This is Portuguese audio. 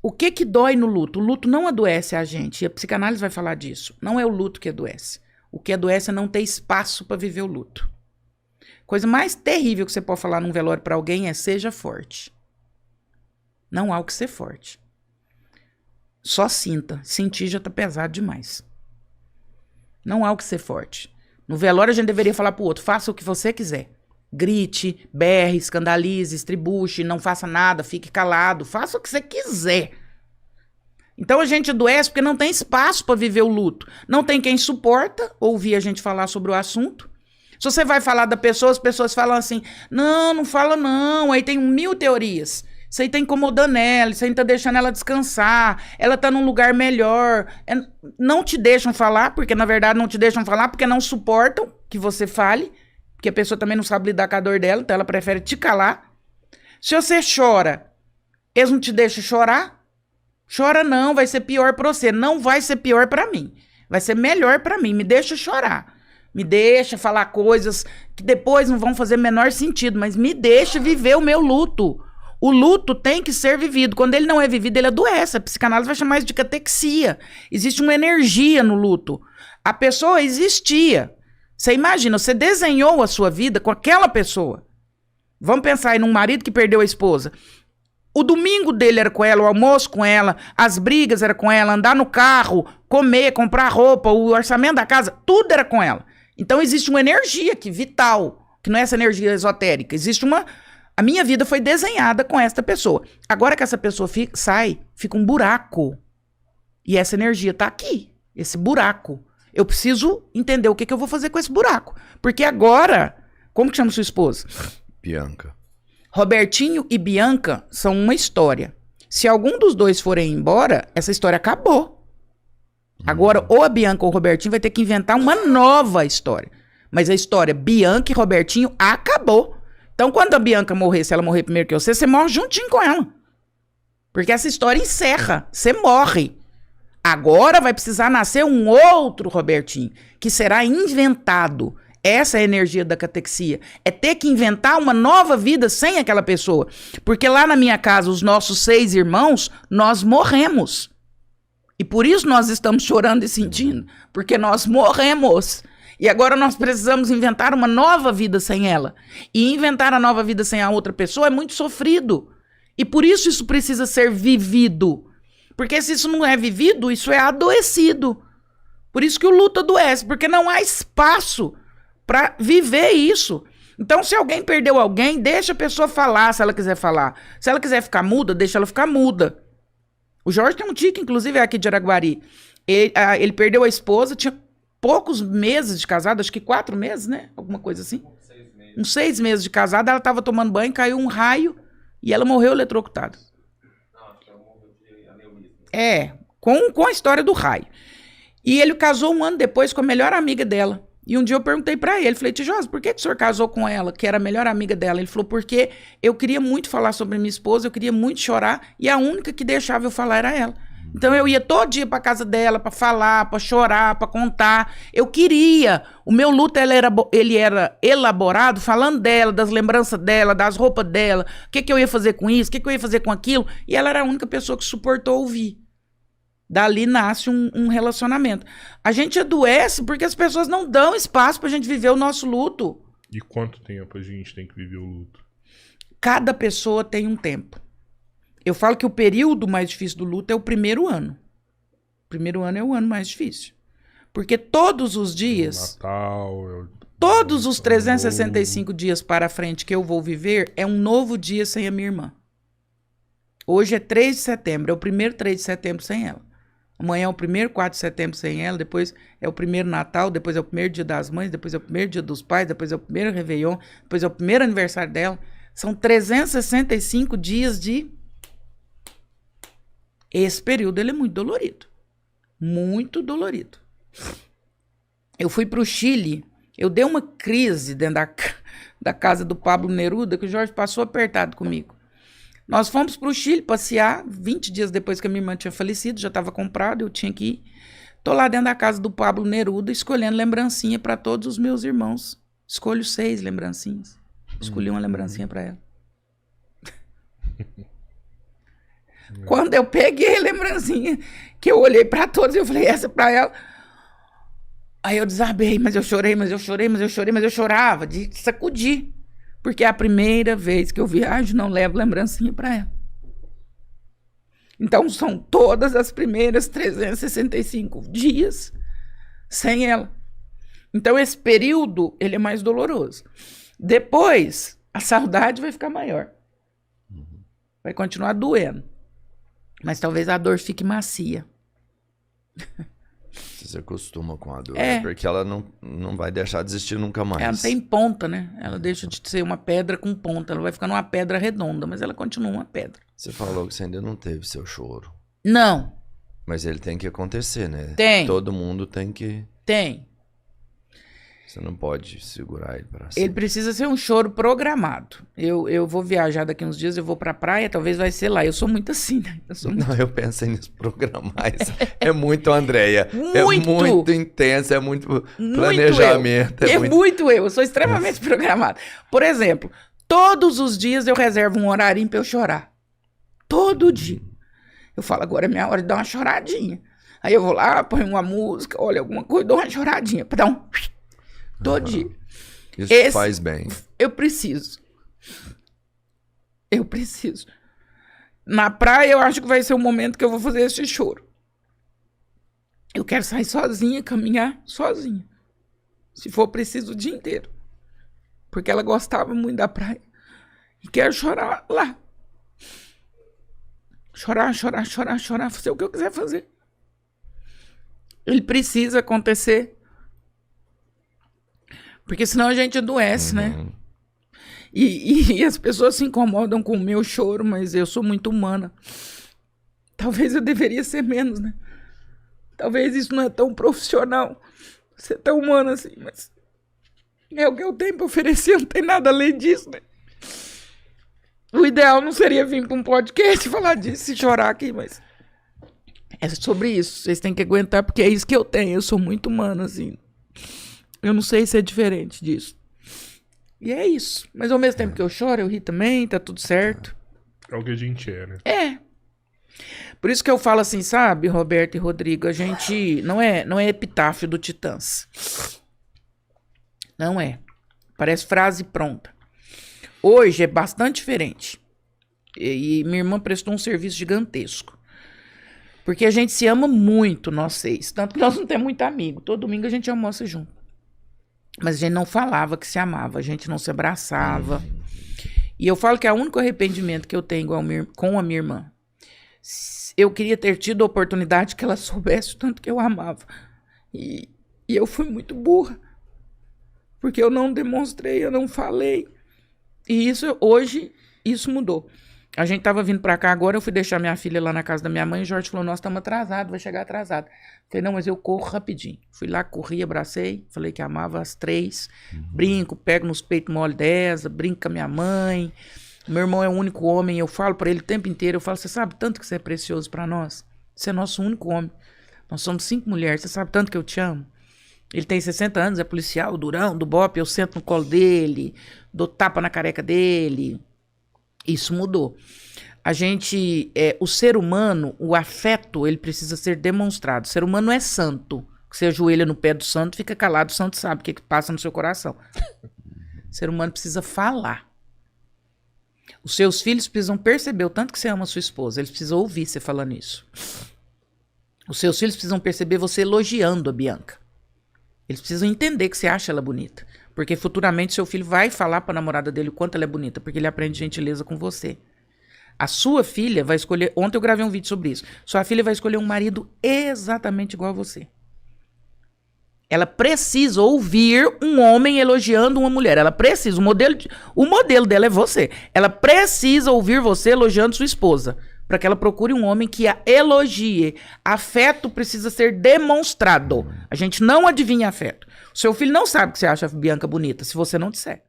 O que que dói no luto? O luto não adoece a gente, e a psicanálise vai falar disso. Não é o luto que adoece. O que adoece é não ter espaço para viver o luto. Coisa mais terrível que você pode falar num velório para alguém é seja forte. Não há o que ser forte. Só sinta. Sentir já tá pesado demais. Não há o que ser forte. No velório a gente deveria falar pro outro, faça o que você quiser. Grite, berre, escandalize, estribuche, não faça nada, fique calado, faça o que você quiser. Então a gente adoece porque não tem espaço para viver o luto. Não tem quem suporta ouvir a gente falar sobre o assunto. Se você vai falar da pessoa, as pessoas falam assim, não fala não, aí tem 1000 teorias. Isso aí tá incomodando ela, isso aí tá deixando ela descansar, ela tá num lugar melhor. Não te deixam falar, porque na verdade não te deixam falar, porque não suportam que você fale, porque a pessoa também não sabe lidar com a dor dela, então ela prefere te calar. Se você chora, eles não te deixam chorar, chora não, vai ser pior pra você. Não vai ser pior pra mim, vai ser melhor pra mim, me deixa chorar. Me deixa falar coisas que depois não vão fazer menor sentido, mas me deixa viver o meu luto. O luto tem que ser vivido. Quando ele não é vivido, ele adoece. A psicanálise vai chamar isso de catexia. Existe uma energia no luto. A pessoa existia. Você imagina, você desenhou a sua vida com aquela pessoa. Vamos pensar aí num marido que perdeu a esposa. O domingo dele era com ela, o almoço com ela, as brigas era com ela, andar no carro, comer, comprar roupa, o orçamento da casa, tudo era com ela. Então existe uma energia aqui, vital, que não é essa energia esotérica. Existe uma... A minha vida foi desenhada com esta pessoa. Agora que essa pessoa sai, fica um buraco. E essa energia tá aqui, esse buraco. Eu preciso entender o que eu vou fazer com esse buraco. Porque agora... Como que chama sua esposa? Bianca. Robertinho e Bianca são uma história. Se algum dos dois forem embora, essa história acabou. Agora, ou a Bianca ou o Robertinho vai ter que inventar uma nova história. Mas a história Bianca e Robertinho acabou. Então, quando a Bianca morrer, se ela morrer primeiro que você morre juntinho com ela. Porque essa história encerra. Você morre. Agora vai precisar nascer um outro Robertinho, que será inventado. Essa é a energia da catexia. É ter que inventar uma nova vida sem aquela pessoa. Porque lá na minha casa, os nossos 6 irmãos, nós morremos. E por isso nós estamos chorando e sentindo. Porque nós morremos. E agora nós precisamos inventar uma nova vida sem ela. E inventar a nova vida sem a outra pessoa é muito sofrido. E por isso precisa ser vivido. Porque se isso não é vivido, isso é adoecido. Por isso que o luto adoece. Porque não há espaço para viver isso. Então, se alguém perdeu alguém, deixa a pessoa falar se ela quiser falar. Se ela quiser ficar muda, deixa ela ficar muda. O Jorge tem um tio que, inclusive, é aqui de Araguari. Ele perdeu a esposa, tinha poucos meses de casado, acho que 4 meses, né? Alguma coisa assim. Uns 6 meses de casado, ela estava tomando banho, caiu um raio e ela morreu eletrocutada. Com a história do raio. E ele casou 1 ano depois com a melhor amiga dela. E um dia eu perguntei pra ele, falei, tio Josi, por que o senhor casou com ela, que era a melhor amiga dela? Ele falou, porque eu queria muito falar sobre minha esposa, eu queria muito chorar, e a única que deixava eu falar era ela. Então eu ia todo dia pra casa dela, pra falar, pra chorar, pra contar. Eu queria. O meu luto, ele era elaborado falando dela, das lembranças dela, das roupas dela, o que eu ia fazer com isso, o que eu ia fazer com aquilo. E ela era a única pessoa que suportou ouvir. Dali nasce um relacionamento. A gente adoece porque as pessoas não dão espaço pra gente viver o nosso luto. E quanto tempo a gente tem que viver o luto? Cada pessoa tem um tempo. Eu falo que o período mais difícil do luto é o primeiro ano. O primeiro ano é o ano mais difícil. Porque todos os dias... Natal... Todos os 365 dias para frente que eu vou viver é um novo dia sem a minha irmã. Hoje é 3 de setembro. É o primeiro 3 de setembro sem ela. Amanhã é o primeiro 4 de setembro sem ela, depois é o primeiro Natal, depois é o primeiro dia das mães, depois é o primeiro dia dos pais, depois é o primeiro Réveillon, depois é o primeiro aniversário dela. São 365 dias de... Esse período ele é muito dolorido. Muito dolorido. Eu fui para o Chile, eu dei uma crise dentro da casa do Pablo Neruda, que o Jorge passou apertado comigo. Nós fomos para o Chile passear, 20 dias depois que a minha irmã tinha falecido, já estava comprado, eu tinha que ir. Tô lá dentro da casa do Pablo Neruda, escolhendo lembrancinha para todos os meus irmãos. Escolho 6 lembrancinhas. Escolhi uma lembrancinha para ela. Quando eu peguei a lembrancinha, que eu olhei pra todos e eu falei, essa é pra ela. Aí eu desabei, mas eu chorei, mas eu chorava de sacudir. Porque é a primeira vez que eu viajo, não levo lembrancinha pra ela. Então são todas as primeiras 365 dias sem ela. Então esse período, ele é mais doloroso. Depois, a saudade vai ficar maior. Vai continuar doendo. Mas talvez a dor fique macia. Você se acostuma com a dor, É. porque ela não vai deixar de existir nunca mais. Ela não tem ponta, né? Ela deixa de ser uma pedra com ponta. Ela vai ficar numa pedra redonda, mas ela continua uma pedra. Você falou que você ainda não teve seu choro. Não, Mas ele tem que acontecer, né? Tem. Todo mundo tem que... tem. Você não pode segurar ele pra Ele cima. precisa ser um choro programado. Eu vou viajar daqui uns dias, eu vou pra praia, talvez vai ser lá. Eu sou muito assim, né? Eu sou muito... Não, eu pensei nisso programar. É muito, Andréia. Muito. É muito intenso, é muito planejamento. É muito eu sou extremamente programado. Por exemplo, todos os dias eu reservo um horarinho pra eu chorar. Todo dia. Eu falo, agora é minha hora de dar uma choradinha. Aí eu vou lá, ponho uma música, olha alguma coisa, dou uma choradinha pra dar um... Todo dia. Isso faz bem. Eu preciso. Eu preciso. Na praia eu acho que vai ser o momento que eu vou fazer esse choro. Eu quero sair sozinha, caminhar sozinha. Se for preciso o dia inteiro. Porque ela gostava muito da praia. E quero chorar lá. Chorar, fazer o que eu quiser fazer. Ele precisa acontecer. Porque senão a gente adoece, né? E as pessoas se incomodam com o meu choro, mas eu sou muito humana. Talvez eu deveria ser menos, né? Talvez isso não é tão profissional, ser tão humana assim, mas é o que eu tenho pra oferecer, não tem nada além disso, né? O ideal não seria vir pra um podcast e falar disso e chorar aqui, mas é sobre isso. Vocês têm que aguentar, porque é isso que eu tenho. Eu sou muito humana, assim. Eu não sei se é diferente disso. E é isso. Mas ao mesmo tempo que eu choro, eu ri também, tá tudo certo. É o que a gente é, né? É. Por isso que eu falo assim, sabe, Roberto e Rodrigo, a gente não é epitáfio do Titãs. Não é. Parece frase pronta. Hoje é bastante diferente. E minha irmã prestou um serviço gigantesco. Porque a gente se ama muito, nós seis. Tanto que nós não temos muito amigo. Todo domingo a gente almoça junto. Mas a gente não falava que se amava, a gente não se abraçava. E eu falo que é o único arrependimento que eu tenho com a minha irmã. Eu queria ter tido a oportunidade que ela soubesse o tanto que eu amava. E eu fui muito burra. Porque eu não demonstrei, eu não falei. E hoje, isso mudou. A gente tava vindo pra cá agora, eu fui deixar minha filha lá na casa da minha mãe, e o Jorge falou, nós estamos atrasados, vai chegar atrasado. Falei, não, mas eu corro rapidinho. Fui lá, corri, abracei, falei que amava às 3, brinco, pego nos peitos mole dessa, brinco com a minha mãe. Meu irmão é o único homem, eu falo pra ele o tempo inteiro, eu falo, você sabe tanto que você é precioso pra nós? Você é nosso único homem. Nós somos 5 mulheres, você sabe tanto que eu te amo? Ele tem 60 anos, é policial, durão, do BOPE, eu sento no colo dele, dou tapa na careca dele. Isso mudou. A gente, o ser humano, o afeto, ele precisa ser demonstrado. O ser humano não é santo. Você ajoelha no pé do santo, fica calado, o santo sabe o que passa no seu coração. O ser humano precisa falar. Os seus filhos precisam perceber o tanto que você ama a sua esposa. Eles precisam ouvir você falando isso. Os seus filhos precisam perceber você elogiando a Bianca. Eles precisam entender que você acha ela bonita. Porque futuramente seu filho vai falar pra namorada dele o quanto ela é bonita, porque ele aprende gentileza com você. A sua filha vai escolher... Ontem eu gravei um vídeo sobre isso. Sua filha vai escolher um marido exatamente igual a você. Ela precisa ouvir um homem elogiando uma mulher. Ela precisa... O modelo dela é você. Ela precisa ouvir você elogiando sua esposa. Para que ela procure um homem que a elogie. Afeto precisa ser demonstrado. A gente não adivinha afeto. O seu filho não sabe que você acha a Bianca bonita, se você não disser.